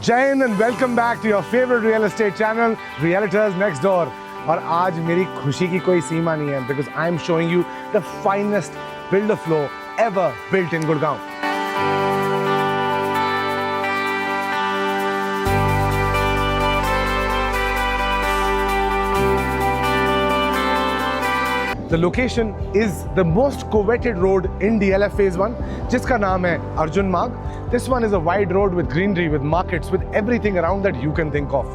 जय Hind and welcome back to your favorite real estate channel, Realtors Next Door. और आज मेरी खुशी की कोई सीमा नहीं है because I am showing you the finest builder floor ever built in Gurgaon. The location is the most coveted road in DLF Phase 1, जिसका नाम है अर्जुन मार्ग. This one is a wide road with greenery, with markets, with everything around that you can think of.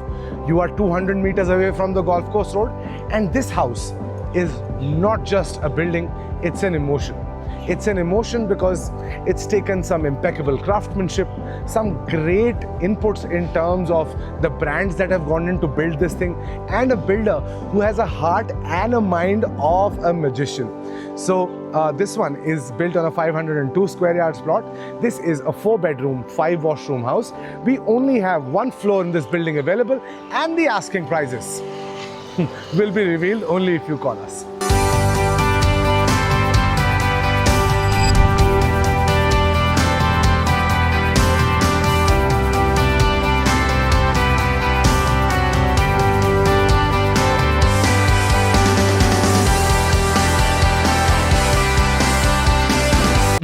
You are 200 meters away from the golf course road, and this house is not just a building, it's an emotion. It's an emotion because it's taken some impeccable craftsmanship, some great inputs in terms of the brands that have gone in to build this thing, and a builder who has a heart and a mind of a magician. So this one is built on a 502 square yards plot. This is a 4-bedroom, 5-washroom house. We only have 1 floor in this building available, and the asking prices will be revealed only if you call us.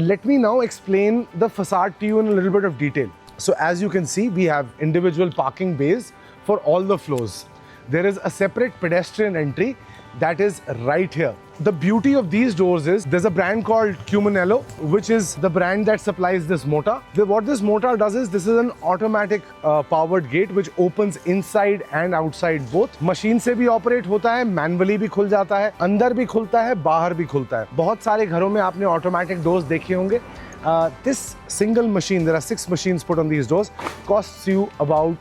Let me now explain the facade to you in a little bit of detail. So as you can see, we have individual parking bays for all the floors. There is a separate pedestrian entry that is right here. The beauty of these doors is there's a brand called Cumanello, which is the brand that supplies this motor. What this motor does is this is an automatic powered gate which opens inside and outside both. Machine से भी operate होता है, manually भी खुल जाता है, अंदर भी खुलता है, बाहर भी खुलता है. बहुत सारे घरों में आपने automatic doors देखे होंगे. This single machine, there are 6 machines put on these doors, costs you about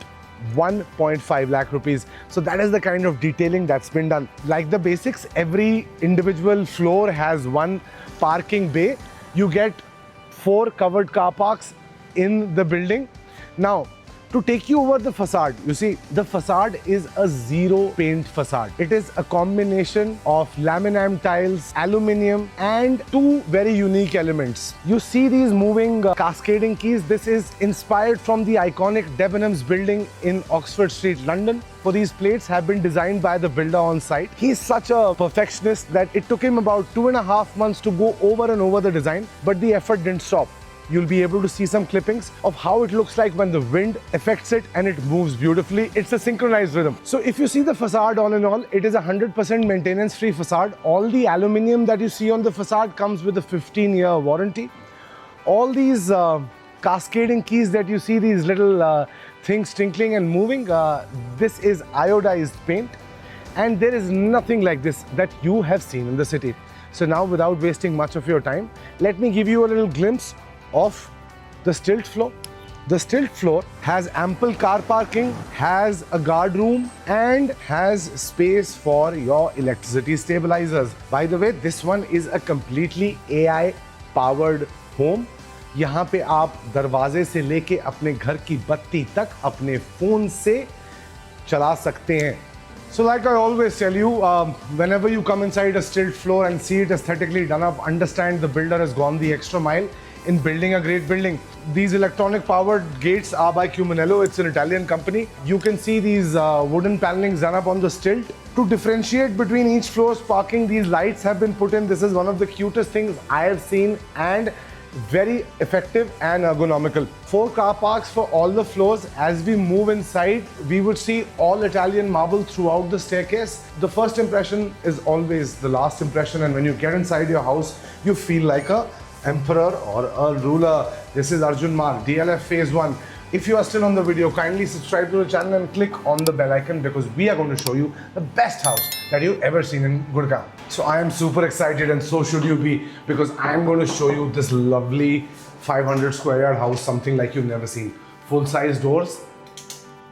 1.5 lakh rupees. So that is the kind of detailing that's been done. Like the basics, every individual floor has 1 parking bay. You get 4 covered car parks in the building. Now, to take you over the facade, you see, the facade is a zero paint facade. It is a combination of laminate tiles, aluminium, and 2 very unique elements. You see these moving cascading keys. This is inspired from the iconic Debenhams building in Oxford Street, London. For these plates have been designed by the builder on site. He's such a perfectionist that it took him about 2.5 months to go over and over the design, but the effort didn't stop. You'll be able to see some clippings of how it looks like when the wind affects it and it moves beautifully. It's a synchronized rhythm. So if you see the facade all in all, it is a 100% maintenance-free facade. All the aluminium that you see on the facade comes with a 15-year warranty. All these cascading keys that you see, these little things twinkling and moving, this is iodized paint. And there is nothing like this that you have seen in the city. So now, without wasting much of your time, let me give you a little glimpse of the stilt floor. The stilt floor has ample car parking, has a guard room, and has space for your electricity stabilizers. By the way, this one is a completely AI powered home. यहाँ पे आप दरवाजे से लेके अपने घर की बत्ती तक अपने फोन से चला सकते हैं. So like I always tell you, whenever you come inside a stilt floor and see it aesthetically done up, understand the builder has gone the extra mile in building a great building. These electronic powered gates are by Cumanello. It's an Italian company. You can see these wooden panelings done up on the stilt. To differentiate between each floor's parking, these lights have been put in. This is one of the cutest things I have seen and very effective and ergonomical. 4 car parks for all the floors. As we move inside, we would see all Italian marble throughout the staircase. The first impression is always the last impression, and when you get inside your house, you feel like a emperor or a ruler. This is Arjun Marg, DLF Phase 1. If you are still on the video, kindly subscribe to the channel and click on the bell icon because we are going to show you the best house that you've ever seen in Gurgaon. So I am super excited, and so should you be, because I am going to show you this lovely 500 square yard house, something like you've never seen. Full size doors,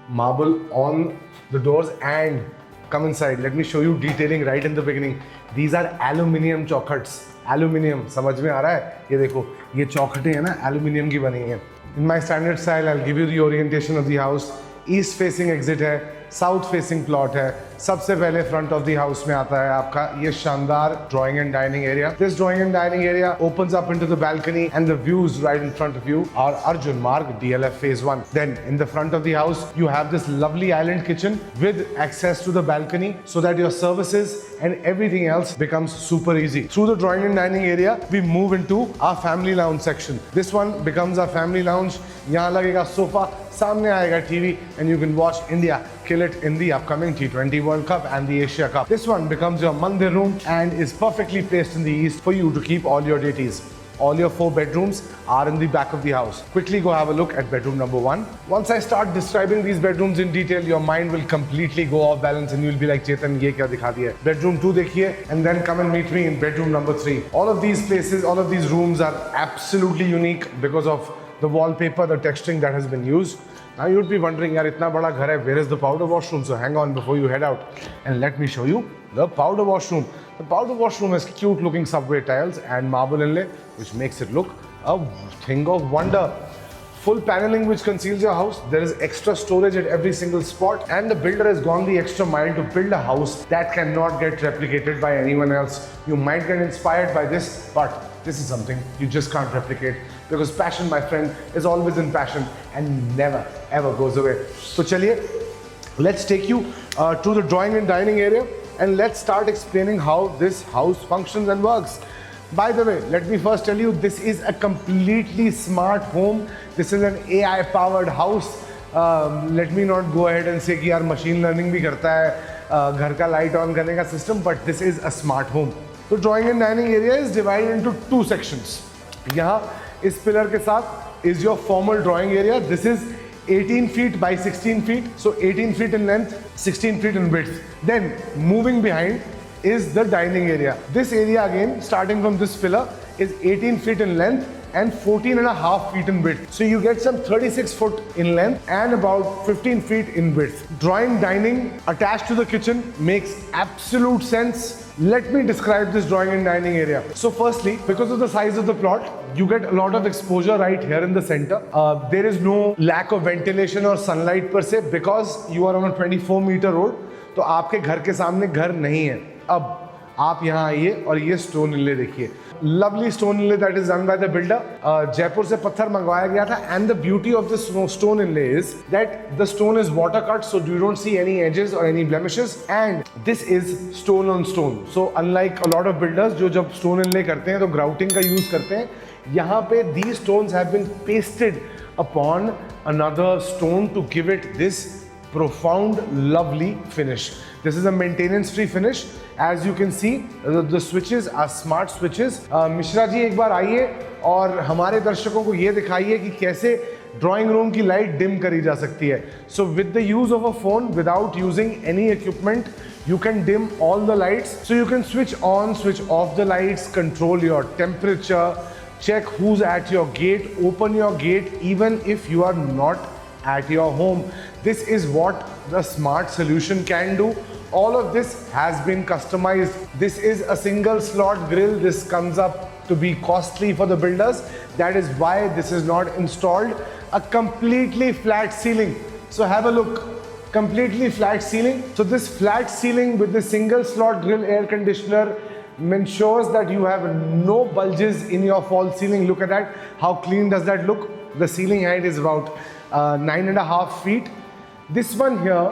marble on the doors, and come inside. Let me show you detailing right in the beginning. These are aluminium chaukhats. Aluminium, समझ में आ रहा है? ये देखो, ये चौखटें हैं ना, aluminium की बनी हैं. In my standard style, I'll give you the orientation of the house. East facing exit है, south facing plot है, सबसे पहले फ्रंट ऑफ द हाउस में आता है आपका ये शानदार drawing and dining area. This drawing and dining area opens up into the balcony and the views right in front of you are Arjun Marg DLF Phase 1. Then in the front of the house you have this lovely island kitchen with access to the balcony so that your services and everything else becomes super easy. Through the drawing and dining area we move into our family lounge section. This one becomes our family lounge. यहाँ लगेगा sofa, सामने आएगा TV and you can watch India kill it in the upcoming T20 World Cup and the Asia Cup. This one becomes your mandir room and is perfectly placed in the east for you to keep all your deities. All your 4 bedrooms are in the back of the house. Quickly go have a look at bedroom number 1. Once I start describing these bedrooms in detail, your mind will completely go off balance and you'll be like, Chetan, ye kya dikha diya? Bedroom 2 dekhiye and then come and meet me in bedroom number 3. All of these places, all of these rooms are absolutely unique because of the wallpaper, the texturing that has been used. Now you'd be wondering, yaar, itna bada ghar hai, where is the powder washroom? So hang on before you head out and let me show you the powder washroom. The powder washroom has cute looking subway tiles and marble inlay, which makes it look a thing of wonder. Full paneling which conceals your house. There is extra storage at every single spot and the builder has gone the extra mile to build a house that cannot get replicated by anyone else. You might get inspired by this, but this is something you just can't replicate because passion, my friend, is always in passion and never ever goes away. So chaliye, let's take you to the drawing and dining area and let's start explaining how this house functions and works. By the way, let me first tell you, this is a completely smart home. This is an AI powered house. Let me not go ahead and say कि यार machine learning भी करता है घर का light on करने का system, but this is a smart home. The drawing and dining area is divided into 2 sections. यहाँ इस pillar के साथ is your formal drawing area. This is 18 feet by 16 feet, so 18 feet in length, 16 feet in width. Then moving behind is the dining area. This area again, starting from this pillar, is 18 feet in length and 14 and a half feet in width. So you get some 36 foot in length and about 15 feet in width. Drawing dining attached to the kitchen makes absolute sense. Let me describe this drawing and dining area. So firstly, because of the size of the plot, you get a lot of exposure right here in the center. There is no lack of ventilation or sunlight per se because you are on a 24-meter road. तो आपके घर के सामने घर नहीं है. अब आप यहाँ आइए और ये स्टोन इनले देखिए. Lovely stone inlay that is done by the builder. Jaipur से पत्थर मंगवाया गया था and the beauty of this stone inlay is that the stone is water cut, so you don't see any edges or any blemishes, and this is stone on stone. So unlike a lot of builders जो जब stone inlay करते हैं तो grouting का use करते हैं, यहाँ पे these stones have been pasted upon another stone to give it this profound lovely finish. This is a maintenance free finish. As you can see, the switches are smart switches. Mishra ji एक बार आइए और हमारे दर्शकों को ये दिखाइए कि कैसे ड्राइंग रूम की लाइट डिम करी जा सकती है. So with the use of a phone without using any equipment, you can dim all the lights. So you can switch on, switch off the lights, control your temperature, check who's at your gate, open your gate even if you are not at your home. This is what the smart solution can do. All of this has been customized. This is a single slot grill. This comes up to be costly for the builders. That is why this is not installed. A completely flat ceiling. So have a look. Completely flat ceiling. So this flat ceiling with the single slot grill air conditioner ensures that you have no bulges in your false ceiling. Look at that. How clean does that look? The ceiling height is about 9.5 feet. This one here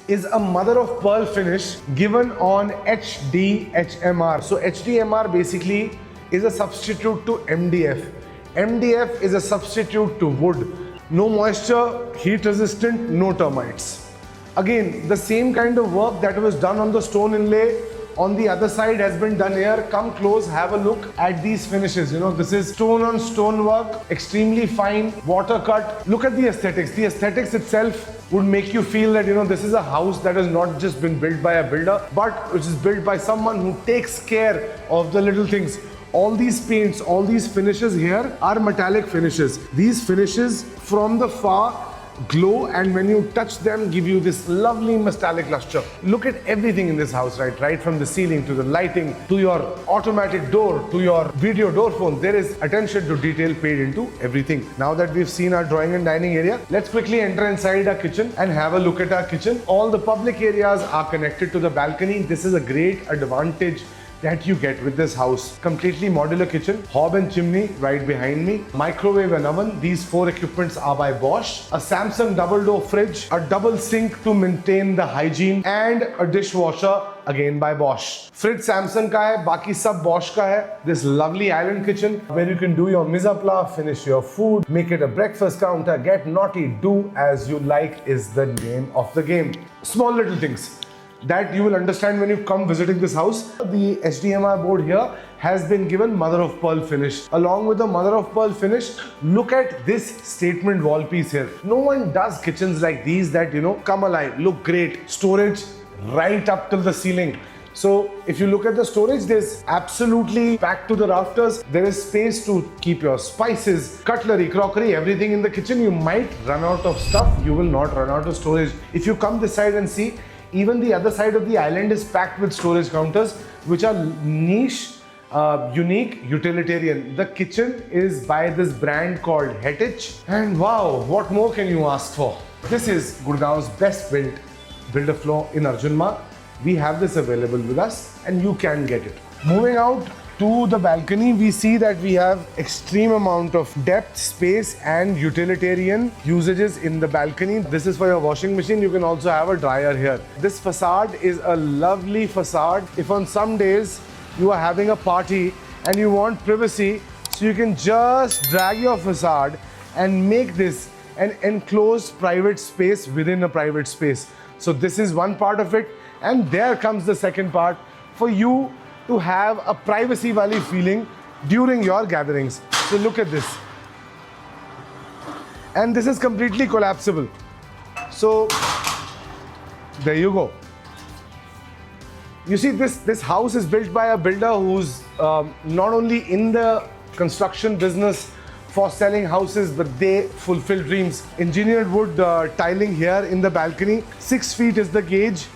is a mother of pearl finish given on HDHMR. So HDMR basically is a substitute to MDF. MDF is a substitute to wood. No moisture, heat resistant, no termites. Again, the same kind of work that was done on the stone inlay on the other side has been done here. Come close, have a look at these finishes. You know, this is stone on stone work, extremely fine, water cut. Look at the aesthetics. The aesthetics itself would make you feel that, you know, this is a house that has not just been built by a builder, but which is built by someone who takes care of the little things. All these paints, all these finishes here are metallic finishes. These finishes from the far glow, and when you touch them, give you this lovely metallic luster. Look at everything in this house, right from the ceiling to the lighting to your automatic door to your video door phone. There is attention to detail paid into everything. Now that we've seen our drawing and dining area, let's quickly enter inside our kitchen and have a look at our kitchen. All the public areas are connected to the balcony. This is a great advantage that you get with this house. Completely modular kitchen, hob and chimney right behind me, microwave and oven. These 4 equipments are by Bosch. A Samsung double door fridge, a double sink to maintain the hygiene, and a dishwasher again by Bosch. Fridge Samsung ka hai, baki sab Bosch ka hai. This lovely island kitchen where you can do your mise en place, finish your food, make it a breakfast counter, get naughty, do as you like is the name of the game. Small little things that you will understand when you come visiting this house. The HDMI board here has been given mother of pearl finish. Along with the mother of pearl finish, look at this statement wall piece here. No one does kitchens like these that, come alive, look great. Storage right up till the ceiling. So if you look at the storage, there's absolutely packed to the rafters. There is space to keep your spices, cutlery, crockery, everything in the kitchen. You might run out of stuff. You will not run out of storage. If you come this side and see, even the other side of the island is packed with storage counters, which are niche, unique, utilitarian. The kitchen is by this brand called Hetich. And wow, what more can you ask for? This is Gurgaon's best built builder floor in Arjun Marg. We have this available with us and you can get it. Moving out to the balcony, we see that we have extreme amount of depth, space and utilitarian usages in the balcony. This is for your washing machine. You can also have a dryer here. This facade is a lovely facade. If on some days you are having a party and you want privacy, so you can just drag your facade and make this an enclosed private space within a private space. So this is one part of it, and there comes the second part for you to have a privacy valley feeling during your gatherings. So look at this. And this is completely collapsible. So there you go. You see, this house is built by a builder who's not only in the construction business for selling houses, but they fulfill dreams. Engineered wood tiling here in the balcony. 6 feet is the gauge.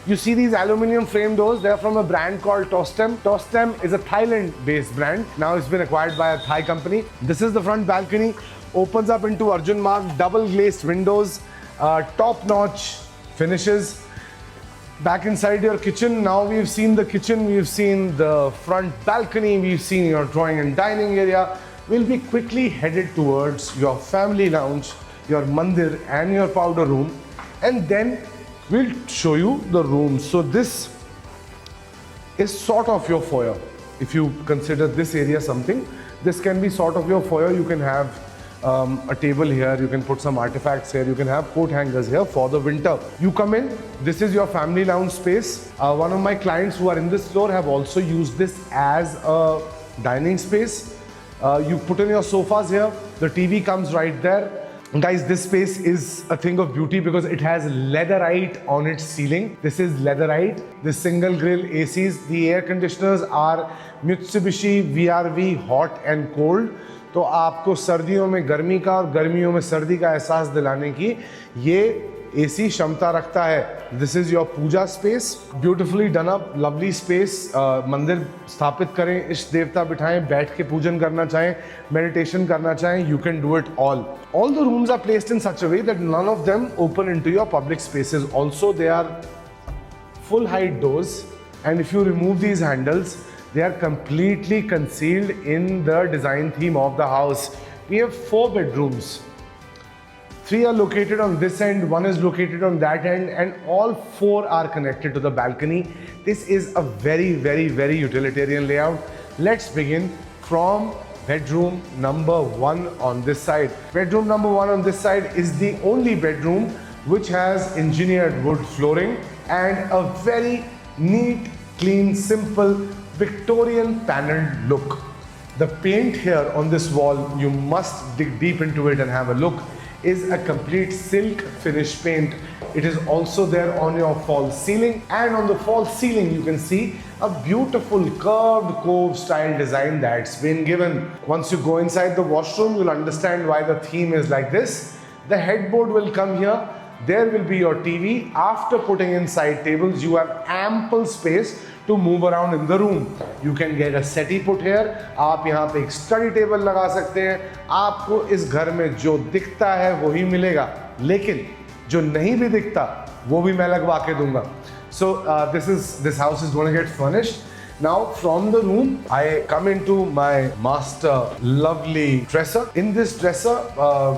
You see these aluminum frame doors, they're from a brand called Tostem. Tostem is a Thailand-based brand. Now it's been acquired by a Thai company. This is the front balcony, opens up into Arjun Marg, double glazed windows, top-notch finishes. Back inside your kitchen, now we've seen the kitchen, we've seen the front balcony, we've seen your drawing and dining area. We'll be quickly headed towards your family lounge, your mandir and your powder room, and then we'll show you the rooms. So this is sort of your foyer. If you consider this area something, this can be sort of your foyer. You can have a table here, you can put some artifacts here, you can have coat hangers here for the winter. You come in, this is your family lounge space. One of my clients who are in this floor have also used this as a dining space. You put in your sofas here, the TV comes right there. Guys, this space is a thing of beauty because it has leatherite on its ceiling. This is leatherite. The single grill ACs, the air conditioners are Mitsubishi VRV hot and cold. तो आपको सर्दियों में गर्मी का और गर्मियों में सर्दी का एहसास दिलाने की ये AC क्षमता रखता है. This is your puja space, beautifully done up, lovely space. मंदिर स्थापित करें, इष्ट देवता बिठाएं, बैठ के पूजन करना चाहें, meditation करना चाहें, you can do it all. All the rooms are placed in such a way that none of them open into your public spaces. Also, they are full height doors, and if you remove these handles, they are completely concealed in the design theme of the house. We have 4 bedrooms. 3 are located on this end, 1 is located on that end, and all 4 are connected to the balcony. This is a very, very, very utilitarian layout. Let's begin from bedroom number 1 on this side. Bedroom number 1 on this side is the only bedroom which has engineered wood flooring and a very neat, clean, simple Victorian paneled look. The paint here on this wall, you must dig deep into it and have a look, is a complete silk finish paint. It is also there on your false ceiling, and on the false ceiling you can see a beautiful curved cove style design that's been given. Once you go inside the washroom, you'll understand why the theme is like this. The headboard will come here. There will be your TV. After putting in side tables, you have ample space to move around in the room. You can get a settee put here. आप यहाँ पे एक study table लगा सकते हैं. आपको इस घर में जो दिखता है वही मिलेगा, लेकिन जो नहीं भी दिखता वो भी मैं लगवा के दूंगा. So this house is going to get furnished. Now from the room, I come into my master lovely dresser. In this dresser,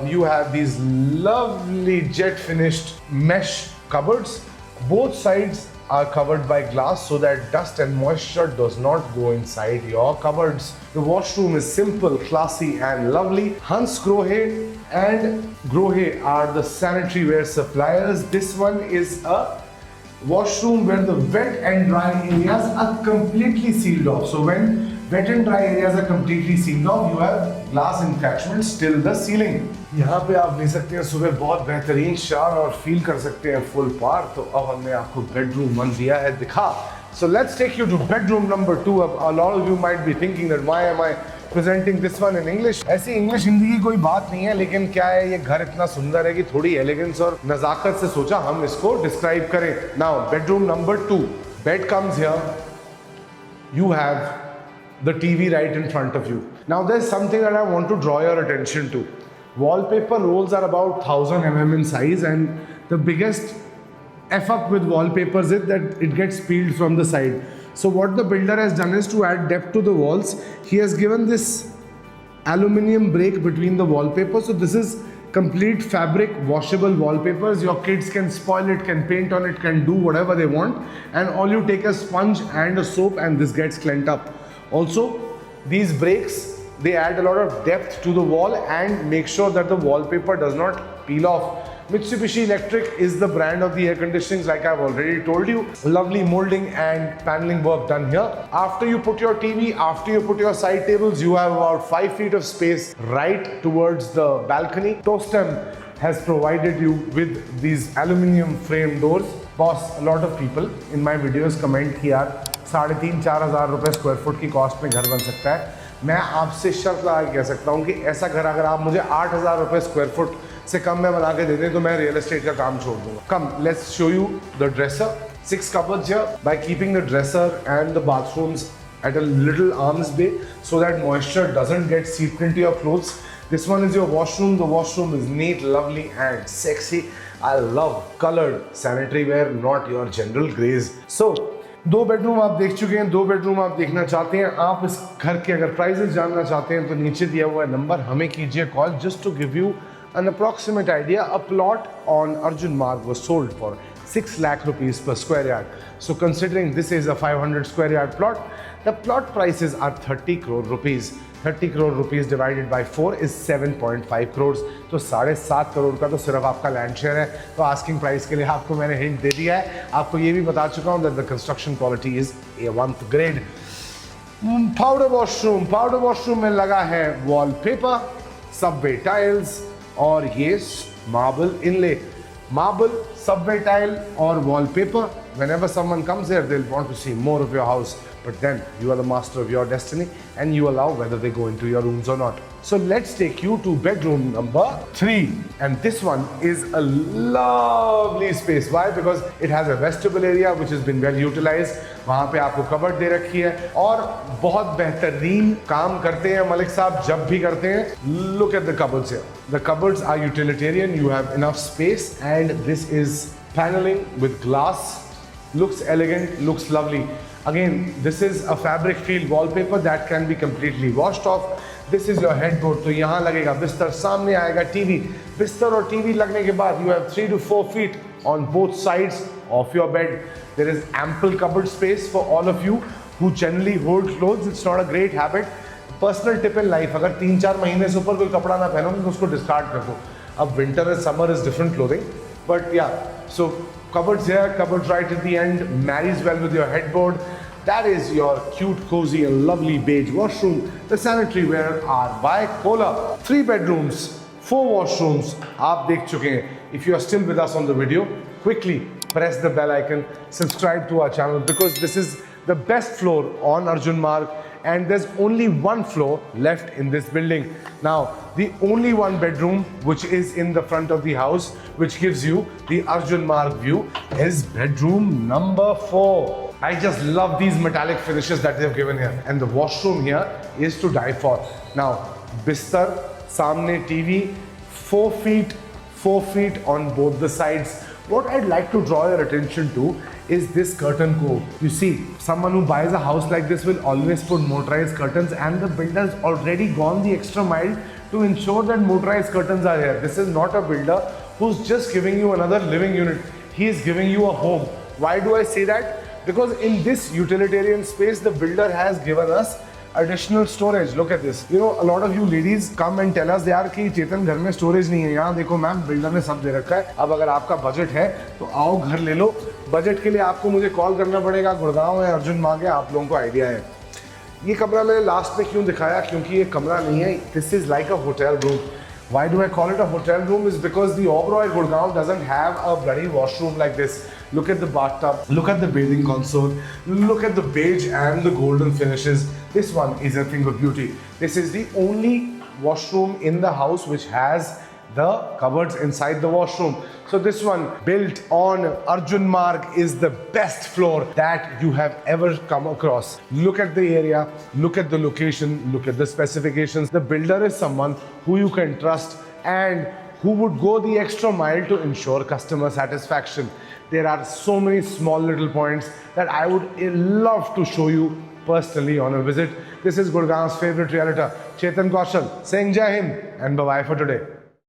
you have these lovely jet finished mesh cupboards. Both sides are covered by glass so that dust and moisture does not go inside your cupboards. The washroom is simple, classy and lovely. Hans Grohe and Grohe are the sanitary ware suppliers. This one is a washroom where the wet and dry areas are completely sealed off. So when wet and dry areas are completely sealed off, you have glass encashments till the ceiling. यहाँ पे आप ले सकते हैं सुबह बहुत बेहतरीन shower और फील कर सकते हैं फुल पार. तो अब हमने आपको बेडरूम 1 दिया है दिखा. So let's take you to bedroom number 2. A lot of you might be thinking that why am I presenting this one in English? ऐसी इंग्लिश हिंदी की कोई बात नहीं है, लेकिन क्या है ये घर इतना सुंदर है कि थोड़ी एलिगेंस और नजाकत से सोचा हम इसको डिस्क्राइब करें. Now bedroom number 2. Bed comes here. You have the TV right in front of you. Now there's something that I want to draw your attention to. Wallpaper rolls are about 1000 mm in size, and the biggest F up with wallpapers is that it gets peeled from the side. So what the builder has done is to add depth to the walls. He has given this aluminium break between the wallpaper. So this is complete fabric washable wallpapers. Your kids can spoil it, can paint on it, can do whatever they want. And all you take a sponge and a soap and this gets cleaned up. Also, these breaks, they add a lot of depth to the wall and make sure that the wallpaper does not peel off. Mitsubishi Electric is the brand of the air conditionings, like I've already told you. Lovely molding and paneling work done here. After you put your TV, after you put your side tables, you have about 5 feet of space right towards the balcony. Tostem has provided you with these aluminium frame doors. Boss, a lot of people in my videos comment कि यार 3,500-4,000 रुपए square foot की cost में घर बन सकता है. मैं आपसे शर्त लगा के कह सकता हूँ कि ऐसा घर अगर आप मुझे 8,000 रुपए स्क्वायर फुट से कम में बना के दे दें तो मैं रियल एस्टेट का काम छोड़ दूंगा. Come, let's show you the dresser. 6 cupboards here. By keeping the dresser and the bathrooms at a little arm's bay so that moisture doesn't get seeped into your clothes. This one is your washroom. The washroom is neat, lovely and sexy. I love colored sanitary ware, not your general grays. So 2 bedroom आप देख चुके हैं. 2 bedroom आप देखना चाहते हैं. आप इस घर के अगर प्राइजेस जानना चाहते हैं तो नीचे दिया हुआ नंबर हमें कीजिए call. Just to give you an approximate idea, a plot on Arjun Marg was sold for 6 lakh rupees per square yard. So considering this is a 500 square yard plot, the plot prices are 30 crore rupees. 30 crore rupees divided by 4 is 7.5 crores. तो 7.5 करोड़ का तो सिर्फ आपका land share है. तो asking price के लिए आपको मैंने हिंट दे दिया है. आपको ये भी बता चुका हूँ that the construction quality is A1 grade. Powder washroom में लगा है wallpaper, subway tiles और ये marble inlay. Marble, subway tile or wallpaper. Whenever someone comes here, they'll want to see more of your house. But then you are the master of your destiny and you allow whether they go into your rooms or not. So let's take you to bedroom number 3. And this one is a lovely space. Why? Because it has a vestibule area which has been well utilized. वहाँ पे आपको cupboard दे रखी है और बहुत बेहतरीन काम करते हैं मलिक साहब जब भी करते हैं. Look at the cupboards here. The cupboards are utilitarian. You have enough space and this is paneling with glass. Looks elegant, looks lovely. Again, this is a fabric feel wallpaper that can be completely washed off. This is your headboard. तो यहाँ लगेगा बिस्तर, सामने आएगा TV. बिस्तर और TV लगने के बाद you have 3 to 4 feet on both sides of your bed. There is ample cupboard space for all of you who generally hold clothes. It's not a great habit. Personal tip in life, अगर 3-4 महीने से ऊपर कोई कपड़ा ना पहनोगे तो उसको discard कर दो. अब winter and summer is different clothing. But yeah, so cupboards here, cupboards right at the end, marries well with your headboard. That is your cute, cozy and lovely beige washroom. The sanitary ware are by Kohler. 3 bedrooms, 4 washrooms. आप देख चुके हैं. If you are still with us on the video, quickly press the bell icon, subscribe to our channel because this is the best floor on Arjun Marg and there's only one floor left in this building. Now, the only one bedroom which is in the front of the house, which gives you the Arjun Marg view, is bedroom number 4. I just love these metallic finishes that they've given here. And the washroom here is to die for. Now, bistar, samne TV, 4 feet on both the sides. What I'd like to draw your attention to is this curtain cove. You see, someone who buys a house like this will always put motorized curtains, and the builder's already gone the extra mile to ensure that motorized curtains are here. This is not a builder who's just giving you another living unit. He is giving you a home. Why do I say that? Because in this utilitarian space, the builder has given us additional storage. Look at this. You know, a lot of you ladies come and tell us यार कि चेतन घर में storage नहीं है. यहाँ देखो ma'am, builder ने सब दे रखा है. अब अगर आपका बजट है तो आओ घर ले लो. बजट के लिए आपको मुझे कॉल करना पड़ेगा. गुड़गांव है, अर्जुन मार्ग है, आप लोगों को आइडिया है. ये कमरा मैंने लास्ट में क्यों दिखाया? क्योंकि ये कमरा नहीं है. This is like a hotel room. Why do I call it a hotel room? Is because the Oberoi Gurgaon doesn't have a bloody washroom like this. Look at the bathtub, look at the bathing console, look at the beige and the golden finishes. This one is a thing of beauty. This is the only washroom in the house which has the cupboards inside the washroom. So this one, built on Arjun Marg, is the best floor that you have ever come across. Look at the area, look at the location, look at the specifications. The builder is someone who you can trust and who would go the extra mile to ensure customer satisfaction. There are so many small little points that I would love to show you personally on a visit. This is Gurgaon's favorite realtor, Chetan Kaushal, saying Jai Hind and bye-bye for today.